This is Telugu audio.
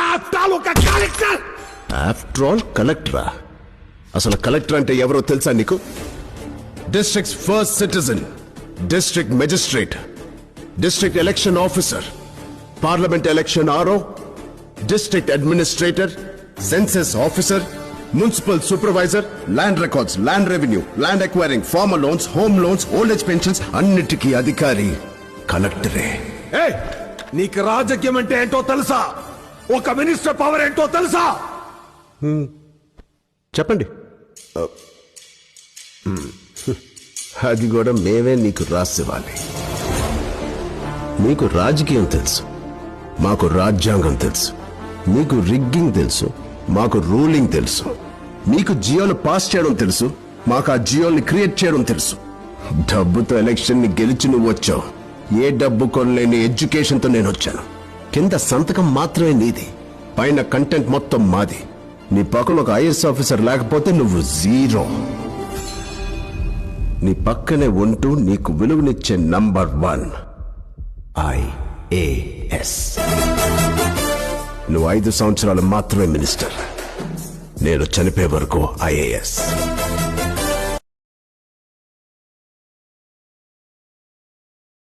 After all కలెక్టరా? అసలు కలెక్టర్ అంటే ఎవరో తెలుసా నీకు? Districts first citizen, district magistrate, district election officer, parliament election RO, district administrator, census officer, municipal supervisor, land records, land revenue, land acquiring, farmer loans, home loans, old age pensions అన్నిటికీ అధికారి కలెక్టరే. నీకు రాజకీయం అంటే ఏంటో తెలుసా? ఒక మినిస్టర్ పవర్ ఏంటో తెలుసా? చెప్పండి. అది కూడా మేమే నీకు రాసివ్వాలి. నీకు రాజకీయం తెలుసు, మాకు రాజ్యాంగం తెలుసు. నీకు రిగ్గింగ్ తెలుసు, మాకు రూలింగ్ తెలుసు. నీకు జియోలు పాస్ చేయడం తెలుసు, మాకు ఆ జియోల్ని క్రియేట్ చేయడం తెలుసు. డబ్బుతో ఎలక్షన్ ని గెలిచి నువ్వు వచ్చావు. ఏ డబ్బు కొనలేని ఎడ్యుకేషన్తో నేను వచ్చాను. కింద సంతకం మాత్రమే నీది, పైన కంటెంట్ మొత్తం మాది. నీ పక్కన ఒక ఐఏఎస్ ఆఫీసర్ లేకపోతే నువ్వు జీరో. నీ పక్కనే ఉంటూ నీకు విలువనిచ్చే నంబర్ 1 IAS. నువ్వు 5 సంవత్సరాలు మాత్రమే మినిస్టర్, నేను చనిపోయే వరకు IAS.